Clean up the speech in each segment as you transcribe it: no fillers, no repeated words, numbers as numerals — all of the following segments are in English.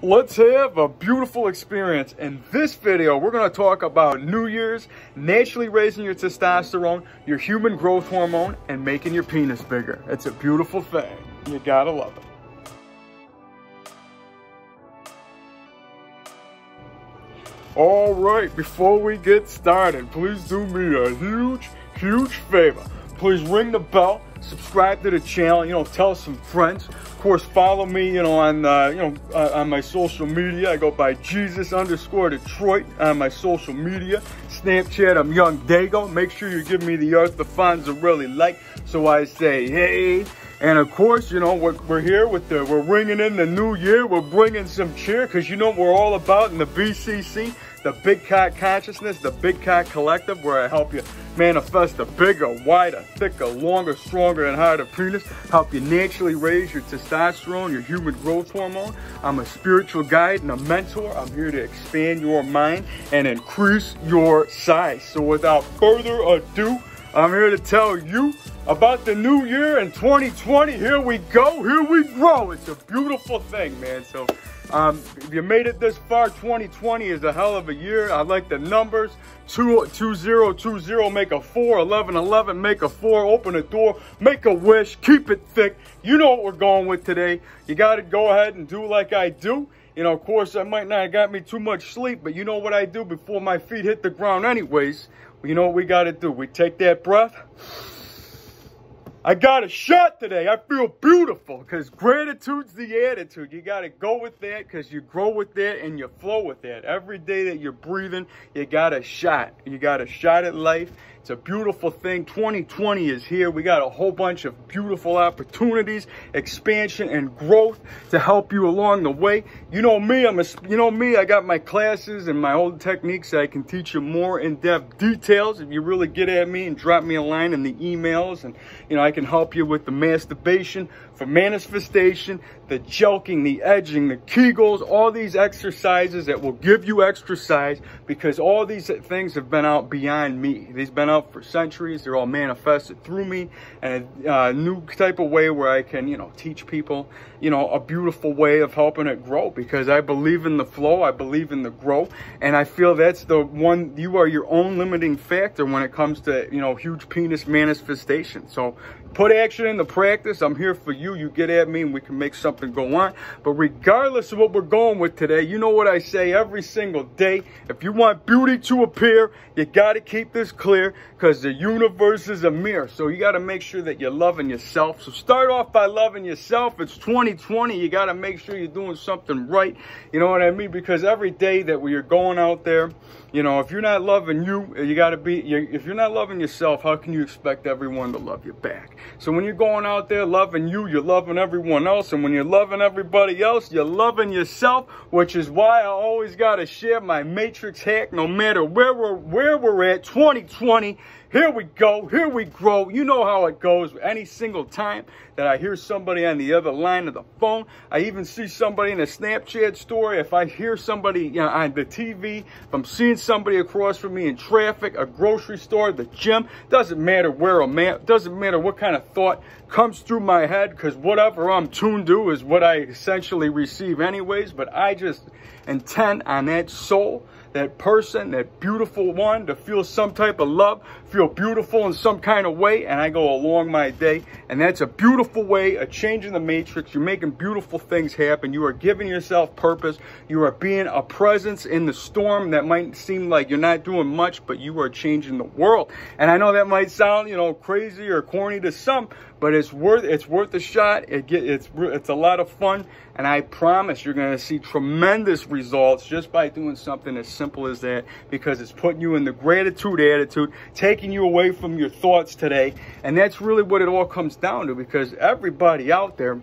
Let's have a beautiful experience. In this video, we're going to talk about New Year's, naturally raising your testosterone, your human growth hormone, and making your penis bigger. It's a beautiful thing. You gotta love it. All right, before we get started, please do me a huge favor. Please ring the bell, subscribe to the channel, tell some friends. Of course, follow me, on my social media. I go by Jesus_Detroit on my social media. Snapchat, I'm YOUNGDAYGO. Make sure you give me the earth the funds I really like. So I say, hey. And of course, we're here we're ringing in the new year. We're bringing some cheer because what we're all about in the BCC, the Big Cock Consciousness, the Big Cock Collective, where I help you manifest a bigger, wider, thicker, longer, stronger, and harder penis. Help you naturally raise your testosterone, your human growth hormone. I'm a spiritual guide and a mentor. I'm here to expand your mind and increase your size. So without further ado, I'm here to tell you about the new year in 2020. Here we go, here we grow. It's a beautiful thing, man. So if you made it this far, 2020 is a hell of a year. I like the numbers. 2020 make a 4, 1111 make a 4, open a door, make a wish, keep it thick. You know what we're going with today. You got to go ahead and do like I do. Of course, I might not have got me too much sleep, but you know what I do before my feet hit the ground anyways. You know what we got to do? We take that breath. I got a shot today. I feel beautiful because gratitude's the attitude. You got to go with that because you grow with that and you flow with that. Every day that you're breathing, you got a shot. You got a shot at life. It's a beautiful thing. 2020 is here. We got a whole bunch of beautiful opportunities, expansion, and growth to help you along the way. You know me. I got my classes and my old techniques that I can teach you more in-depth details. If you really get at me and drop me a line in the emails, and I can help you with the masturbation, for manifestation, the joking, the edging, the Kegels, all these exercises that will give you extra size, because all these things have been out beyond me. They've been out for centuries. They're all manifested through me, and a new type of way where I can, teach people, a beautiful way of helping it grow, because I believe in the flow. I believe in the grow, and I feel that's the one. You are your own limiting factor when it comes to, huge penis manifestation. So put action into practice. I'm here for you. You get at me and we can make something go on. But regardless of what we're going with today, you know what I say every single day. If you want beauty to appear, you got to keep this clear, because the universe is a mirror. So you got to make sure that you're loving yourself. So start off by loving yourself. It's 2020. You got to make sure you're doing something right. You know what I mean? Because every day that you're going out there, if you're not loving you, if you're not loving yourself, how can you expect everyone to love you back? So when you're going out there loving you, you're loving everyone else. And when you're loving everybody else, you're loving yourself, which is why I always got to share my matrix hack no matter where we're at. 2020. Here we go, here we grow. You know how it goes. Any single time that I hear somebody on the other line of the phone, I even see somebody in a Snapchat story, if I hear somebody on the TV, if I'm seeing somebody across from me in traffic, a grocery store, the gym, doesn't matter where I'm at, doesn't matter what kind of thought comes through my head, because whatever I'm tuned to is what I essentially receive anyways. But I just intend on that soul, that person, that beautiful one, to feel some type of love, feel beautiful in some kind of way, and I go along my day. And that's a beautiful way of changing the matrix. You're making beautiful things happen. You are giving yourself purpose. You are being a presence in the storm that might seem like you're not doing much, but you are changing the world. And I know that might sound, crazy or corny to some, but it's worth a shot. It's a lot of fun, and I promise you're going to see tremendous results just by doing something as simple as that, because it's putting you in the gratitude attitude, taking you away from your thoughts today. And that's really what it all comes down to, because everybody out there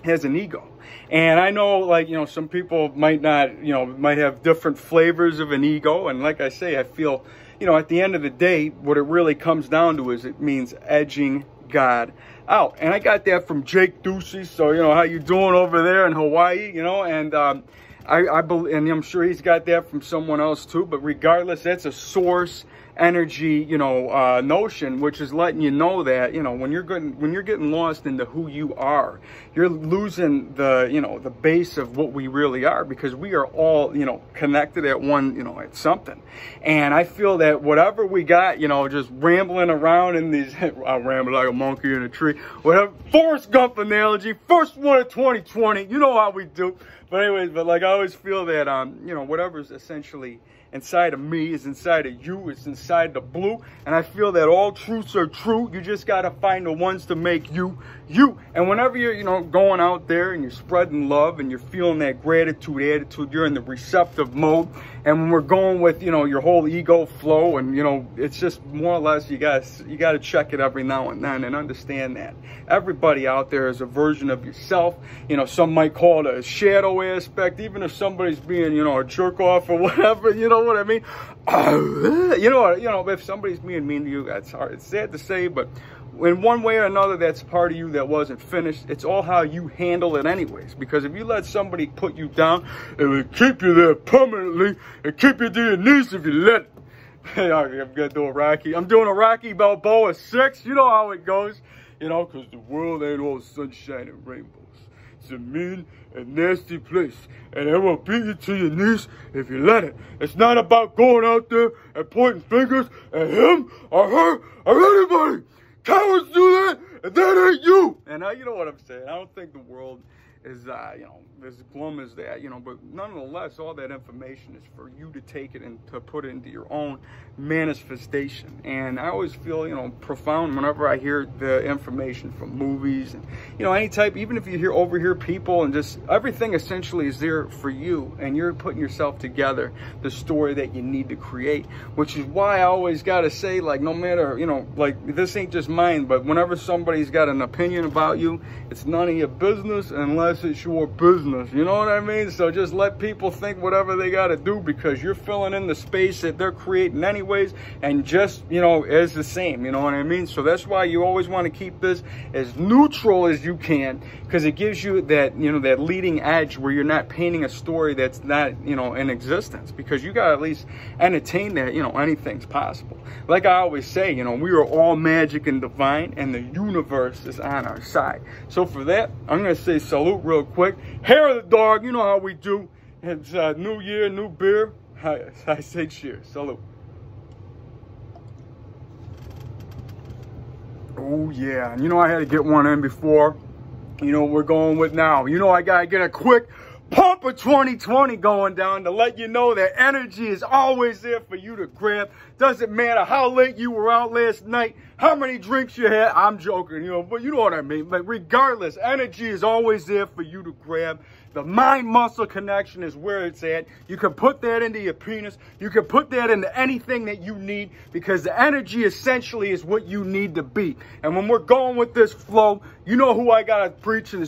has an ego. And I know, some people might not, might have different flavors of an ego. And like I say, I feel, at the end of the day, what it really comes down to is it means edging God out. And I got that from Jake Ducey. So, how you doing over there in Hawaii, and I believe, and I'm sure he's got that from someone else too. But regardless, that's a source energy, you know, notion, which is letting you know that, you know, when you're getting lost into who you are, you're losing the, you know, the base of what we really are, because we are all, you know, connected at one, you know, at something. And I feel that whatever we got, you know, just rambling around in these, I ramble like a monkey in a tree, whatever, Forrest Gump analogy, first one of 2020, you know how we do. But anyways, but like I always feel that, you know, whatever's essentially inside of me is inside of you, it's inside the blue, and I feel that all truths are true. You just got to find the ones to make you, you. And whenever you're, you know, going out there and you're spreading love and you're feeling that gratitude attitude, you're in the receptive mode. And when we're going with, you know, your whole ego flow, and, you know, it's just more or less, you got to check it every now and then and understand that everybody out there is a version of yourself. You know, some might call it a shadow aspect, even if somebody's being, you know, a jerk off or whatever, you know what I mean? You know, if somebody's being mean to you, that's hard. It's sad to say, but in one way or another, that's part of you that wasn't finished. It's all how you handle it anyways. Because if you let somebody put you down, it will keep you there permanently and keep you to your knees if you let it. Hey, I'm gonna do a Rocky. I'm doing a Rocky Balboa 6. You know how it goes. You know, because the world ain't all sunshine and rainbows. It's a mean and nasty place, and it will beat you to your knees if you let it. It's not about going out there and pointing fingers at him or her or anybody. Cowards do that, and that ain't you. And you know what I'm saying. I don't think the world is, you know, as glum as that, you know, but nonetheless, all that information is for you to take it and to put it into your own manifestation. And I always feel, you know, profound whenever I hear the information from movies and, you know, any type, even if you overhear people, and just everything essentially is there for you, and you're putting yourself together, the story that you need to create, which is why I always got to say, like, no matter, you know, like, this ain't just mine, but whenever somebody's got an opinion about you, it's none of your business unless it's your business. You know what I mean? So just let people think whatever they got to do, because you're filling in the space that they're creating anyways, and just, you know, as the same, you know what I mean? So that's why you always want to keep this as neutral as you can, because it gives you that, you know, that leading edge where you're not painting a story that's not, you know, in existence, because you got to at least entertain that, you know, anything's possible. Like I always say, you know, we are all magic and divine, and the universe is on our side. So for that, I'm going to say salute real quick. Hair of the dog, you know how we do. It's new year, new beer. I say cheers. Salute. Oh yeah, and you know I had to get one in before, you know, we're going with now. You know I gotta get a quick pump of 2020 going down to let you know that energy is always there for you to grab. Doesn't matter how late you were out last night, how many drinks you had. I'm joking, you know, but you know what I mean. But regardless, energy is always there for you to grab. The mind-muscle connection is where it's at. You can put that into your penis. You can put that into anything that you need, because the energy essentially is what you need to be. And when we're going with this flow, you know who I got to preach and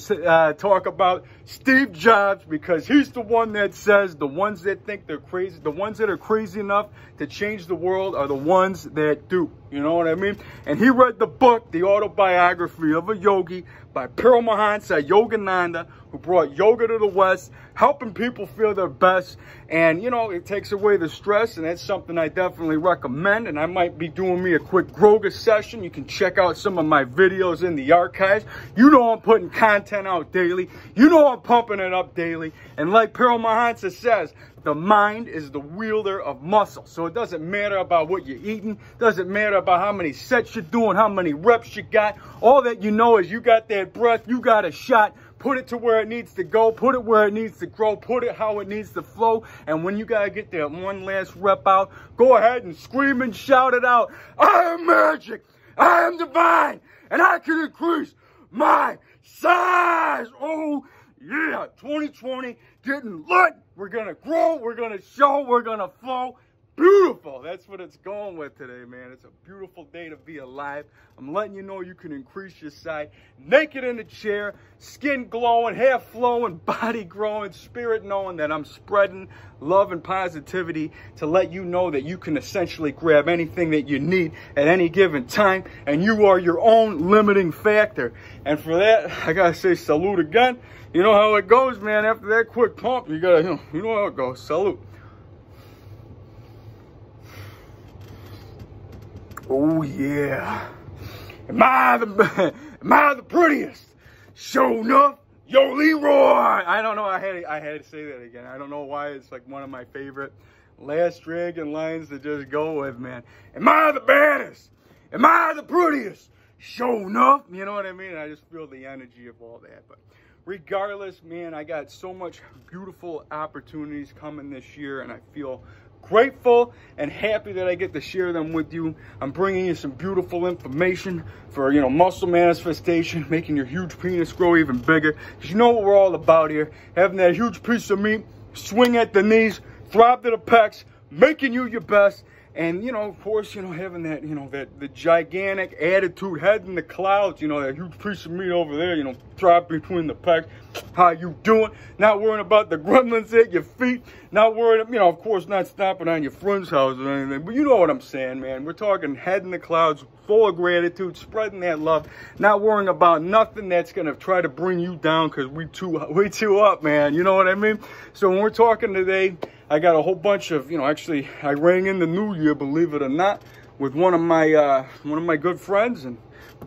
talk about? Steve Jobs, because he's the one that says the ones that think they're crazy, the ones that are crazy enough to change the world are the ones that do. You know what I mean? And he read the book, The Autobiography of a Yogi, by Paramahansa Yogananda, who brought yoga to the West, helping people feel their best. And, you know, it takes away the stress, and that's something I definitely recommend. And I might be doing me a quick Groga session. You can check out some of my videos in the archives. You know I'm putting content out daily. You know I'm pumping it up daily. And like Paramahansa says, the mind is the wielder of muscle. So it doesn't matter about what you're eating. Doesn't matter about how many sets you're doing, how many reps you got. All that you know is you got that breath, you got a shot. Put it to where it needs to go. Put it where it needs to grow. Put it how it needs to flow. And when you got to get that one last rep out, go ahead and scream and shout it out. I am magic. I am divine. And I can increase my size. Oh, yeah. 2020 getting lit. We're going to grow. We're going to show. We're going to flow. Beautiful. That's what it's going with today, man. It's a beautiful day to be alive. I'm letting you know you can increase your size. Naked in the chair, skin glowing, hair flowing, body growing, spirit knowing that I'm spreading love and positivity to let you know that you can essentially grab anything that you need at any given time, and you are your own limiting factor. And for that, I gotta say salute again. You know how it goes, man. After that quick pump, you gotta, you know how it goes. Salute. Oh yeah. Am I the prettiest? Sure enough, yo Leroy. I don't know. I had to say that again. I don't know why. It's like one of my favorite last dragon lines to just go with, man. Am I the baddest? Am I the prettiest? Sure enough. You know what I mean? I just feel the energy of all that. But regardless, man, I got so much beautiful opportunities coming this year, and I feel grateful and happy that I get to share them with you. I'm bringing you some beautiful information for, you know, muscle manifestation, making your huge penis grow even bigger. Because you know what we're all about here. Having that huge piece of meat, swing at the knees, throb to the pecs, making you your best. And, you know, of course, you know, having that, you know, the gigantic attitude, head in the clouds, you know, that huge piece of meat over there, you know, drop between the pecs. How you doing? Not worrying about the gremlins at your feet. Not worrying, you know, of course, not stopping on your friend's house or anything. But you know what I'm saying, man. We're talking head in the clouds, full of gratitude, spreading that love. Not worrying about nothing that's going to try to bring you down because we too up, man. You know what I mean? So when we're talking today, I got a whole bunch of, you know, actually, I rang in the new year, believe it or not, with one of my good friends, and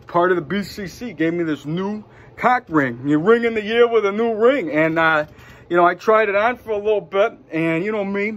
part of the BCC gave me this new cock ring. You ring in the year with a new ring, and you know, I tried it on for a little bit, and you know me,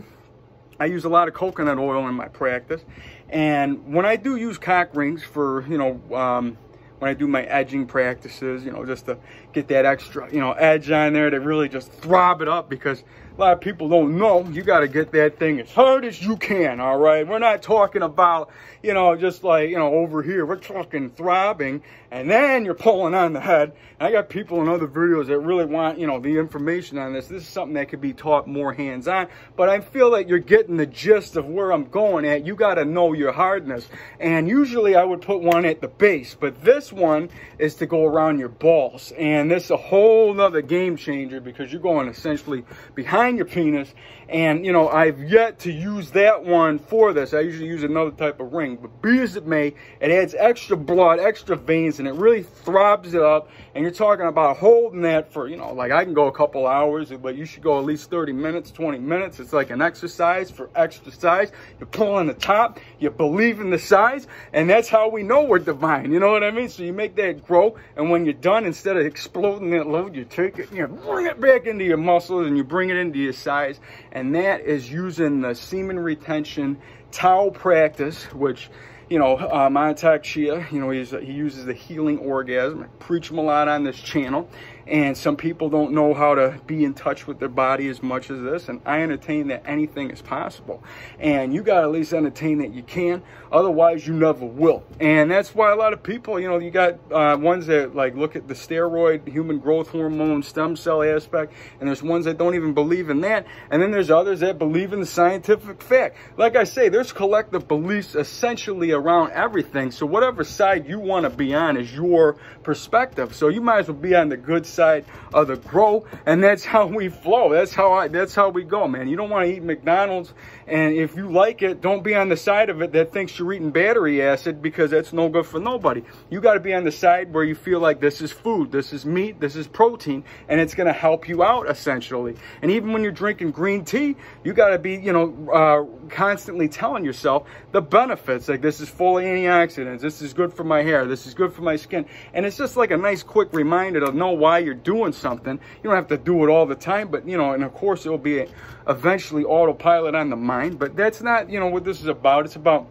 I use a lot of coconut oil in my practice, and when I do use cock rings for, you know, when I do my edging practices, you know, just to get that extra, you know, edge on there to really just throb it up, because a lot of people don't know, you got to get that thing as hard as you can, all right? We're not talking about, you know, just like, you know, over here. We're talking throbbing, and then you're pulling on the head. And I got people in other videos that really want, you know, the information on this. This is something that could be taught more hands-on, but I feel like you're getting the gist of where I'm going at. You got to know your hardness. And usually I would put one at the base, but this one is to go around your balls. And this is a whole nother game changer, because you're going essentially behind your penis. And you know, I've yet to use that one for this. I usually use another type of ring, but be as it may, it adds extra blood, extra veins, and it really throbs it up. And you're talking about holding that for, you know, like I can go a couple hours, but you should go at least 30 minutes, 20 minutes. It's like an exercise for exercise. You're pulling the top, you believe in the size, and that's how we know we're divine. You know what I mean? So you make that grow, and when you're done, instead of exploding that load, you take it, you bring it back into your muscles, and you bring it into your size. And that is using the semen retention towel practice, which, you know, Montauk Shia, you know, he uses the healing orgasm. I preach him a lot on this channel. And some people don't know how to be in touch with their body as much as this. And I entertain that anything is possible. And you got to at least entertain that you can. Otherwise, you never will. And that's why a lot of people, you know, you got ones that like look at the steroid, human growth hormone, stem cell aspect. And there's ones that don't even believe in that. And then there's others that believe in the scientific fact. Like I say, there's collective beliefs essentially around everything. So whatever side you want to be on is your perspective. So you might as well be on the good side of the grow, and that's how we flow. That's how we go, man. You don't want to eat McDonald's, and if you like it, don't be on the side of it that thinks you're eating battery acid, because that's no good for nobody. You got to be on the side where you feel like this is food, this is meat, this is protein, and it's going to help you out essentially. And even when you're drinking green tea, you got to be, you know, constantly telling yourself the benefits, like this is full of antioxidants, this is good for my hair, this is good for my skin. And it's just like a nice quick reminder to know why you're doing something. You don't have to do it all the time, but you know, and of course it'll be eventually autopilot on the mind. But that's not, you know, what this is about. It's about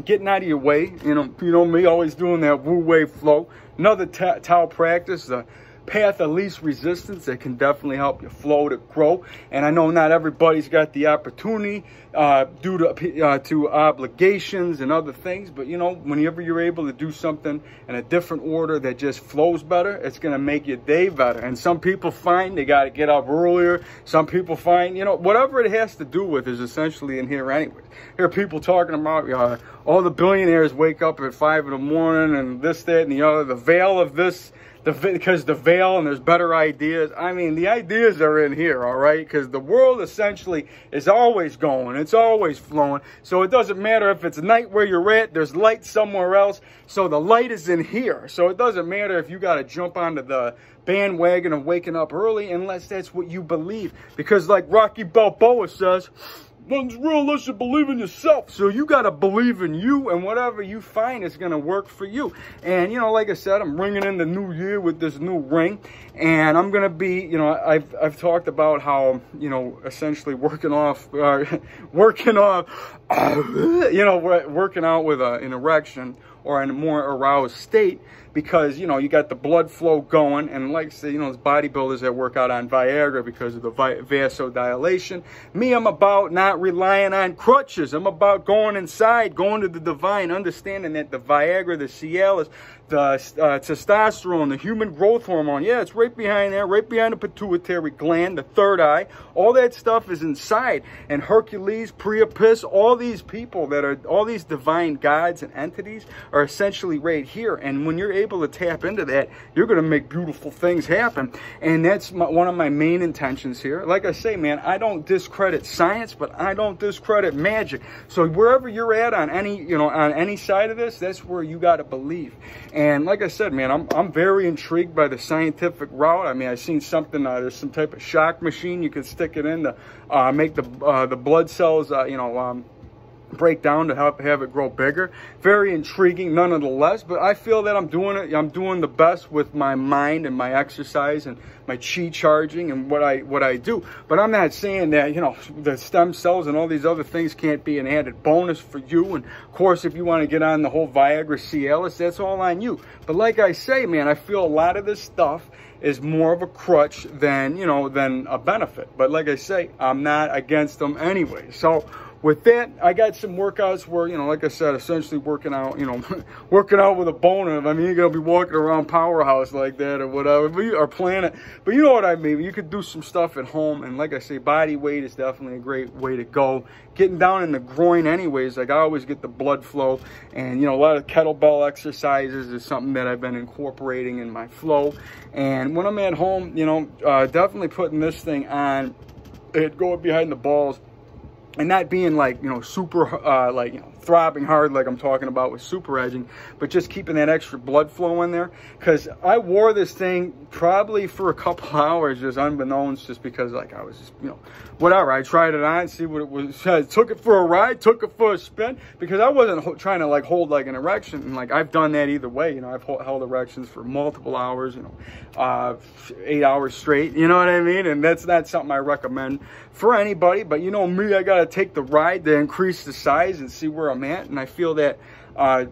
getting out of your way. You know me, always doing that Wu Wei flow. Another towel practice, the path of least resistance, that can definitely help you flow to grow. And I know not everybody's got the opportunity due to obligations and other things, but you know, whenever you're able to do something in a different order that just flows better, it's going to make your day better. And some people find they got to get up earlier. Some people find, you know, whatever it has to do with is essentially in here anyway. Here are people talking about all the billionaires wake up at 5 in the morning and this, that, and the other. The veil of this, because the veil, and there's better ideas. I mean, the ideas are in here, all right? Because the world essentially is always going. It's always flowing. So it doesn't matter if it's night where you're at. There's light somewhere else. So the light is in here. So it doesn't matter if you got to jump onto the bandwagon of waking up early, unless that's what you believe. Because like Rocky Balboa says, nothing's real unless you believe in yourself. So you got to believe in you, and whatever you find is going to work for you. And, you know, like I said, I'm ringing in the new year with this new ring, and I'm going to be, you know, I've talked about how, you know, essentially working out with an erection or in a more aroused state, because, you know, you got the blood flow going, and like I say, you know, there's bodybuilders that work out on Viagra because of the vasodilation. Me, I'm about not relying on crutches. I'm about going inside, going to the divine, understanding that the Viagra, the Cialis, the testosterone, the human growth hormone, yeah, it's right behind there, right behind the pituitary gland, the third eye. All that stuff is inside. And Hercules, Priapus, all these people that are, all these divine gods and entities are essentially right here. And when you're able to tap into that, you're going to make beautiful things happen. And that's one of my main intentions here. Like I say, man, I don't discredit science, but I don't discredit magic. So wherever you're at on any, you know, on any side of this, that's where you got to believe. And like I said, man, I'm very intrigued by the scientific route. I mean, I've seen something, there's some type of shock machine you can stick it in to make the blood cells, you know, break down to help have it grow bigger. Very intriguing nonetheless, but I feel that I'm doing the best with my mind and my exercise and my chi charging and what I do. But I'm not saying that, you know, the stem cells and all these other things can't be an added bonus for you. And of course, if you want to get on the whole Viagra, Cialis, that's all on you. But like I say, man, I feel a lot of this stuff is more of a crutch than, you know, than a benefit. But like I say, I'm not against them anyway. So with that, I got some workouts where, you know, like I said, essentially working out, you know, working out with a boner. I mean, you're going to be walking around Powerhouse like that or whatever, but you are planning. But you know what I mean? You could do some stuff at home. And like I say, body weight is definitely a great way to go. Getting down in the groin anyways, like I always get the blood flow. And, you know, a lot of kettlebell exercises is something that I've been incorporating in my flow. And when I'm at home, you know, definitely putting this thing on, it going behind the balls. And not being like, you know, super, like, you know, throbbing hard like I'm talking about with super edging, but just keeping that extra blood flow in there. Because I wore this thing probably for a couple hours, just unbeknownst, just because, like, I was just, you know, whatever. I tried it on, see what it was. I took it for a ride, took it for a spin, because I wasn't trying to, like, hold, like, an erection. And, like, I've done that either way. You know, I've held erections for multiple hours, you know, 8 hours straight, you know what I mean? And that's not something I recommend for anybody. But, you know me, I got to take the ride to increase the size and see where I'm at. And I feel that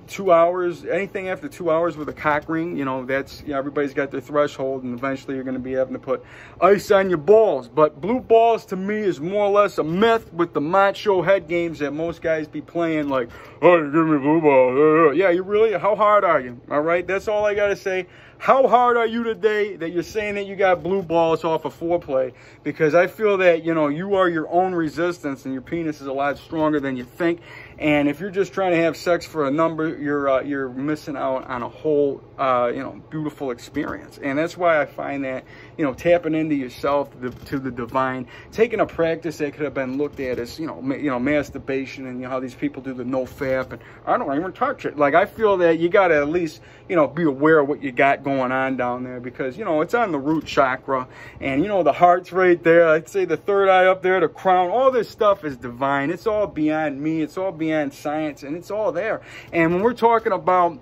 2 hours, anything after 2 hours with a cock ring, you know, that's, you know, everybody's got their threshold, and eventually you're going to be having to put ice on your balls. But blue balls to me is more or less a myth with the macho head games that most guys be playing, like, oh, you give me blue balls. Yeah, you really, how hard are you? All right, that's all I got to say. How hard are you today that you're saying that you got blue balls off of foreplay? Because I feel that, you know, you are your own resistance, and your penis is a lot stronger than you think. And if you're just trying to have sex for a number, you're missing out on a whole, you know, beautiful experience. And that's why I find that, you know, tapping into yourself, to the divine, taking a practice that could have been looked at as, you know, masturbation, and, you know, how these people do the no-fap, and I don't even touch it. Like, I feel that you got to at least, you know, be aware of what you got going on down there, because, you know, it's on the root chakra, and, you know, the heart's right there. I'd say the third eye up there, the crown, all this stuff is divine. It's all beyond me. It's all beyond science, and it's all there. And when we're talking about,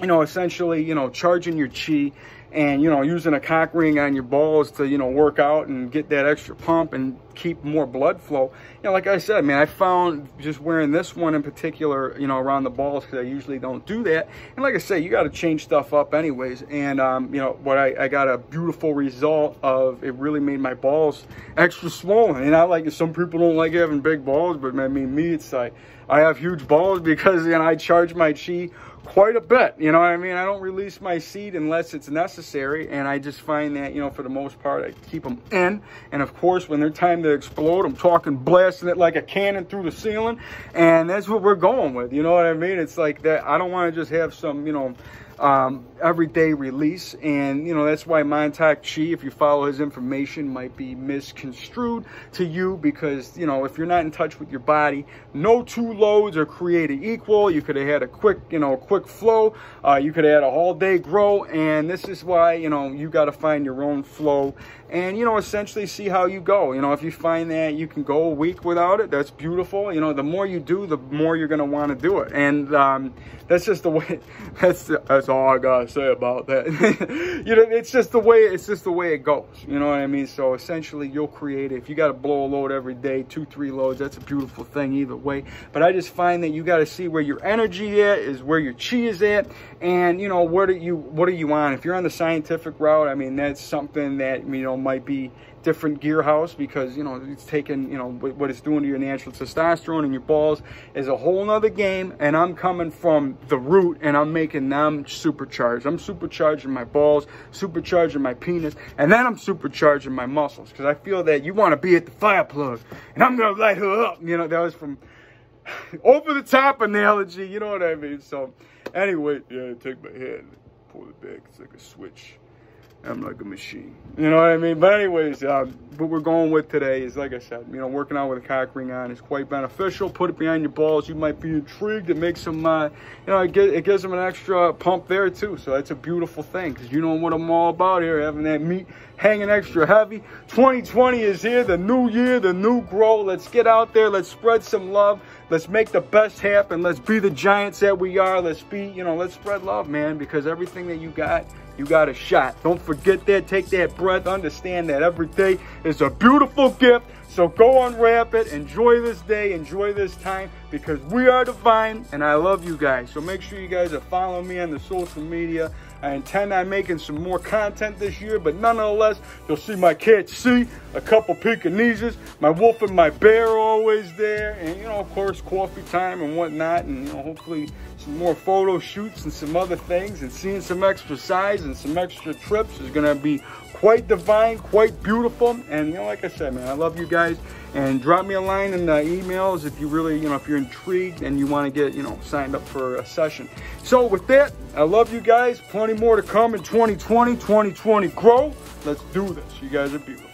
you know, essentially, you know, charging your chi, and, you know, using a cock ring on your balls to, you know, work out and get that extra pump and keep more blood flow. You know, like I said, man, I found just wearing this one in particular, you know, around the balls, because I usually don't do that. And like I say, you got to change stuff up anyways. And, you know, what I got a beautiful result of, it really made my balls extra swollen. And I like it. Some people don't like having big balls, but I mean, me, it's like, I have huge balls because, you know, I charge my chi quite a bit, you know what I mean? I don't release my seed unless it's necessary, and I just find that, you know, for the most part, I keep them in. And of course, when they're time to explode, I'm talking blasting it like a cannon through the ceiling, and that's what we're going with, you know what I mean? It's like that. I don't want to just have some, you know, everyday release. And, you know, that's why Montauk Chi, if you follow his information, might be misconstrued to you, because, you know, if you're not in touch with your body, no two loads are created equal. You could have had a quick, you know, quick flow. You could have had a all day grow. And this is why, you know, you got to find your own flow and, you know, essentially see how you go. You know, if you find that you can go a week without it, that's beautiful. You know, the more you do, the more you're going to want to do it. And that's just the way, that's all I got to say about that. You know, it's just the way it goes. You know what I mean? So essentially you'll create it. If you got to blow a load every day, 2-3 loads, that's a beautiful thing either way. But I just find that you got to see where your energy is, where your chi is at, and, you know, what are you on? If you're on the scientific route, I mean, that's something that, you know, might be different gear house, because, you know, it's taking, you know, what it's doing to your natural testosterone and your balls is a whole nother game. And I'm coming from the root and I'm making them supercharged. I'm supercharging my balls, supercharging my penis, and then I'm supercharging my muscles, because I feel that you want to be at the fire plug and I'm gonna light her up. You know, that was from over the top analogy, you know what I mean? So anyway, yeah, take my hand, pull it back, it's like a switch. I'm like a machine, you know what I mean? But anyways, what we're going with today is, like I said, you know, working out with a cock ring on is quite beneficial. Put it behind your balls. You might be intrigued. It makes them, you know, it gives them an extra pump there too. So that's a beautiful thing, because you know what I'm all about here, having that meat hanging extra heavy. 2020 is here, the new year, the new grow. Let's get out there. Let's spread some love. Let's make the best happen. Let's be the giants that we are. Let's be, you know, let's spread love, man, because everything that you got a shot. Don't forget that. Take that breath. Understand that every day is a beautiful gift. So go unwrap it. Enjoy this day. Enjoy this time, because we are divine and I love you guys. So make sure you guys are following me on the social media. I intend on making some more content this year, but nonetheless, you'll see my cat C, a couple Pekingeses, my wolf and my bear are always there, and, you know, of course, coffee time and whatnot, and, you know, hopefully some more photo shoots and some other things, and seeing some exercise and some extra trips is going to be quite divine, quite beautiful. And, you know, like I said, man, I love you guys. And drop me a line in the emails if you really, you know, if you're intrigued and you want to get, you know, signed up for a session. So with that, I love you guys. Plenty more to come in 2020. 2020 grow. Let's do this. You guys are beautiful.